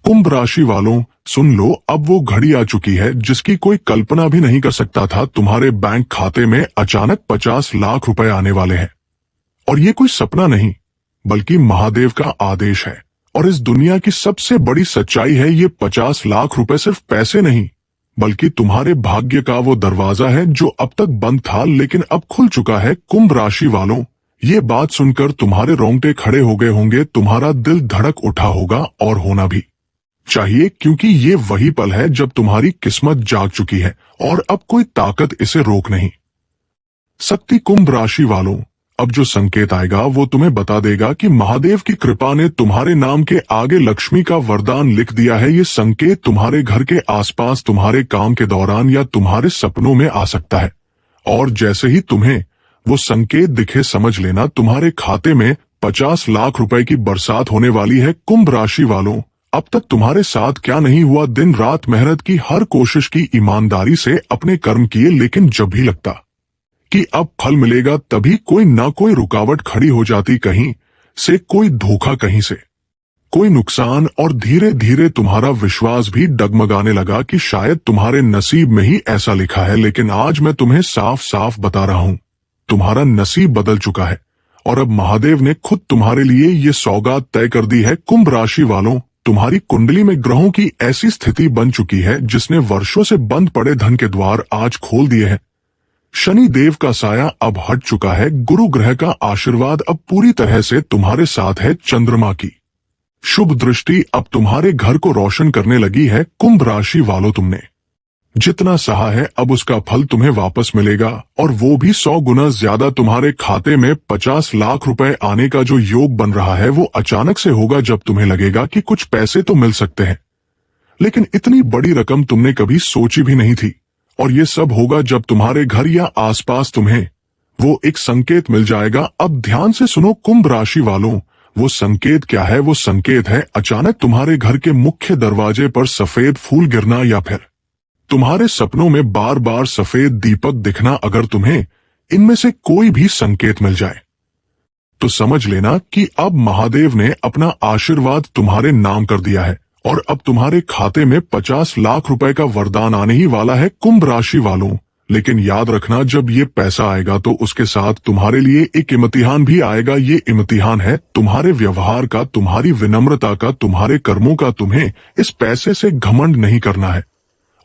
कुंभ राशि वालों, सुन लो, अब वो घड़ी आ चुकी है जिसकी कोई कल्पना भी नहीं कर सकता था। तुम्हारे बैंक खाते में अचानक 50 लाख रुपए आने वाले हैं। और ये कोई सपना नहीं, बल्कि महादेव का आदेश है। और इस दुनिया की सबसे बड़ी सच्चाई है, ये 50 लाख रुपए सिर्फ पैसे नहीं, बल्कि तुम्हारे भाग्य का वो दरवाजा है जो अब तक बंद था लेकिन अब खुल चुका है। कुंभ राशि वालों, ये बात सुनकर तुम्हारे रोंगटे खड़े हो गए होंगे, तुम्हारा दिल धड़क उठा होगा, और होना भी चाहिए, क्योंकि ये वही पल है जब तुम्हारी किस्मत जाग चुकी है और अब कोई ताकत इसे रोक नहीं सकती। कुंभ राशि वालों, अब जो संकेत आएगा वो तुम्हें बता देगा कि महादेव की कृपा ने तुम्हारे नाम के आगे लक्ष्मी का वरदान लिख दिया है। ये संकेत तुम्हारे घर के आसपास, तुम्हारे काम के दौरान या तुम्हारे सपनों में आ सकता है। और जैसे ही तुम्हें वो संकेत दिखे, समझ लेना तुम्हारे खाते में 50 लाख रुपए की बरसात होने वाली है। कुंभ राशि वालों, अब तक तुम्हारे साथ क्या नहीं हुआ। दिन रात मेहनत की, हर कोशिश की, ईमानदारी से अपने कर्म किए, लेकिन जब भी लगता कि अब फल मिलेगा, तभी कोई ना कोई रुकावट खड़ी हो जाती। कहीं से कोई धोखा, कहीं से कोई नुकसान, और धीरे धीरे तुम्हारा विश्वास भी डगमगाने लगा कि शायद तुम्हारे नसीब में ही ऐसा लिखा है। लेकिन आज मैं तुम्हें साफ साफ बता रहा हूं, तुम्हारा नसीब बदल चुका है और अब महादेव ने खुद तुम्हारे लिए ये सौगात तय कर दी है। कुंभ राशि वालों, तुम्हारी कुंडली में ग्रहों की ऐसी स्थिति बन चुकी है जिसने वर्षों से बंद पड़े धन के द्वार आज खोल दिए हैं। शनि देव का साया अब हट चुका है, गुरु ग्रह का आशीर्वाद अब पूरी तरह से तुम्हारे साथ है, चंद्रमा की शुभ दृष्टि अब तुम्हारे घर को रोशन करने लगी है। कुंभ राशि वालों, तुमने जितना सहा है अब उसका फल तुम्हें वापस मिलेगा, और वो भी 100 गुना ज्यादा। तुम्हारे खाते में 50 लाख रुपए आने का जो योग बन रहा है वो अचानक से होगा, जब तुम्हें लगेगा कि कुछ पैसे तो मिल सकते हैं, लेकिन इतनी बड़ी रकम तुमने कभी सोची भी नहीं थी। और ये सब होगा जब तुम्हारे घर या आसपास तुम्हें वो एक संकेत मिल जाएगा। अब ध्यान से सुनो कुंभ राशि वालों, वो संकेत क्या है? वो संकेत है अचानक तुम्हारे घर के मुख्य दरवाजे पर सफेद फूल गिरना, या फिर तुम्हारे सपनों में बार बार सफेद दीपक दिखना। अगर तुम्हें इनमें से कोई भी संकेत मिल जाए तो समझ लेना कि अब महादेव ने अपना आशीर्वाद तुम्हारे नाम कर दिया है और अब तुम्हारे खाते में 50 लाख रुपए का वरदान आने ही वाला है। कुंभ राशि वालों, लेकिन याद रखना, जब ये पैसा आएगा तो उसके साथ तुम्हारे लिए एक इम्तिहान भी आएगा। ये इम्तिहान है तुम्हारे व्यवहार का, तुम्हारी विनम्रता का, तुम्हारे कर्मों का। तुम्हें इस पैसे से घमंड नहीं करना है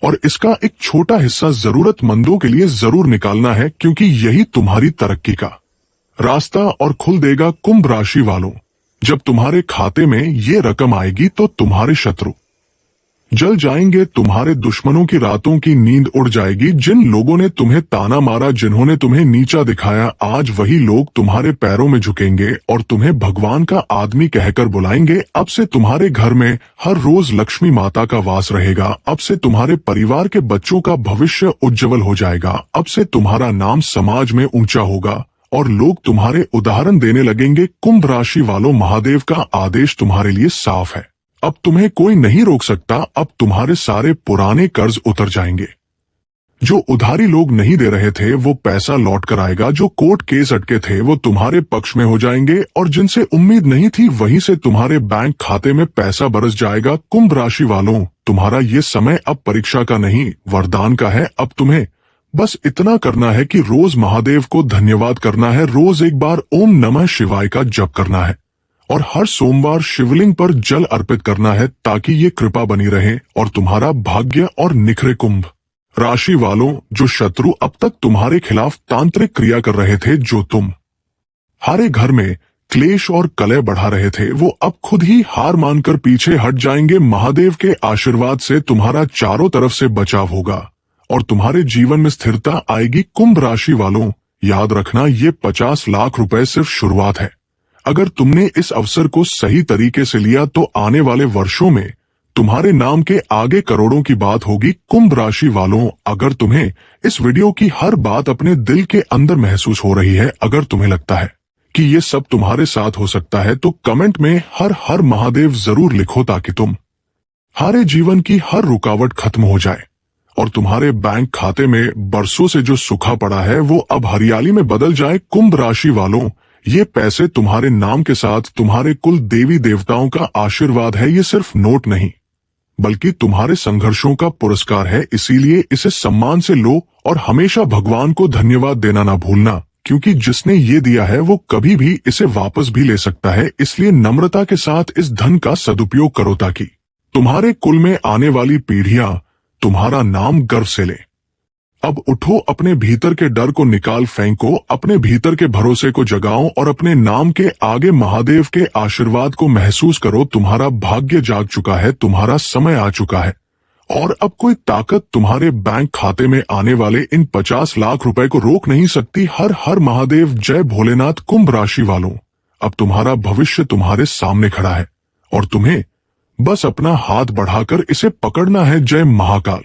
और इसका एक छोटा हिस्सा जरूरतमंदों के लिए जरूर निकालना है, क्योंकि यही तुम्हारी तरक्की का रास्ता और खुल देगा। कुंभ राशि वालों, जब तुम्हारे खाते में ये रकम आएगी तो तुम्हारे शत्रु जल जाएंगे, तुम्हारे दुश्मनों की रातों की नींद उड़ जाएगी। जिन लोगों ने तुम्हें ताना मारा, जिन्होंने तुम्हें नीचा दिखाया, आज वही लोग तुम्हारे पैरों में झुकेंगे और तुम्हें भगवान का आदमी कहकर बुलाएंगे। अब से तुम्हारे घर में हर रोज लक्ष्मी माता का वास रहेगा। अब से तुम्हारे परिवार के बच्चों का भविष्य उज्जवल हो जाएगा। अब से तुम्हारा नाम समाज में ऊंचा होगा और लोग तुम्हारे उदाहरण देने लगेंगे। कुंभ राशि वालों, महादेव का आदेश तुम्हारे लिए साफ है, अब तुम्हें कोई नहीं रोक सकता। अब तुम्हारे सारे पुराने कर्ज उतर जाएंगे, जो उधारी लोग नहीं दे रहे थे वो पैसा लौट कर आएगा, जो कोर्ट केस अटके थे वो तुम्हारे पक्ष में हो जाएंगे, और जिनसे उम्मीद नहीं थी वहीं से तुम्हारे बैंक खाते में पैसा बरस जाएगा। कुंभ राशि वालों, तुम्हारा ये समय अब परीक्षा का नहीं, वरदान का है। अब तुम्हें बस इतना करना है कि रोज महादेव को धन्यवाद करना है, रोज एक बार ओम नमः शिवाय का जप करना है और हर सोमवार शिवलिंग पर जल अर्पित करना है, ताकि ये कृपा बनी रहे और तुम्हारा भाग्य और निखरे। कुंभ राशि वालों, जो शत्रु अब तक तुम्हारे खिलाफ तांत्रिक क्रिया कर रहे थे, जो तुम हारे घर में क्लेश और कलह बढ़ा रहे थे, वो अब खुद ही हार मानकर पीछे हट जाएंगे। महादेव के आशीर्वाद से तुम्हारा चारों तरफ से बचाव होगा और तुम्हारे जीवन में स्थिरता आएगी। कुंभ राशि वालों, याद रखना, ये 50 लाख रुपए सिर्फ शुरुआत है। अगर तुमने इस अवसर को सही तरीके से लिया तो आने वाले वर्षों में तुम्हारे नाम के आगे करोड़ों की बात होगी। कुंभ राशि वालों, अगर तुम्हें इस वीडियो की हर बात अपने दिल के अंदर महसूस हो रही है, अगर तुम्हें लगता है कि ये सब तुम्हारे साथ हो सकता है, तो कमेंट में हर हर महादेव जरूर लिखो, ताकि तुम हारे जीवन की हर रुकावट खत्म हो जाए और तुम्हारे बैंक खाते में बरसों से जो सूखा पड़ा है वो अब हरियाली में बदल जाए। कुंभ राशि वालों, ये पैसे तुम्हारे नाम के साथ तुम्हारे कुल देवी देवताओं का आशीर्वाद है। ये सिर्फ नोट नहीं, बल्कि तुम्हारे संघर्षों का पुरस्कार है। इसीलिए इसे सम्मान से लो और हमेशा भगवान को धन्यवाद देना ना भूलना, क्योंकि जिसने ये दिया है वो कभी भी इसे वापस भी ले सकता है। इसलिए नम्रता के साथ इस धन का सदुपयोग करो ताकि तुम्हारे कुल में आने वाली पीढ़ियां तुम्हारा नाम गर्व से ले। अब उठो, अपने भीतर के डर को निकाल फेंको, अपने भीतर के भरोसे को जगाओ और अपने नाम के आगे महादेव के आशीर्वाद को महसूस करो। तुम्हारा भाग्य जाग चुका है, तुम्हारा समय आ चुका है और अब कोई ताकत तुम्हारे बैंक खाते में आने वाले इन 50 लाख रुपए को रोक नहीं सकती। हर हर महादेव, जय भोलेनाथ। कुंभ राशि वालों, अब तुम्हारा भविष्य तुम्हारे सामने खड़ा है और तुम्हें बस अपना हाथ बढ़ाकर इसे पकड़ना है। जय महाकाल।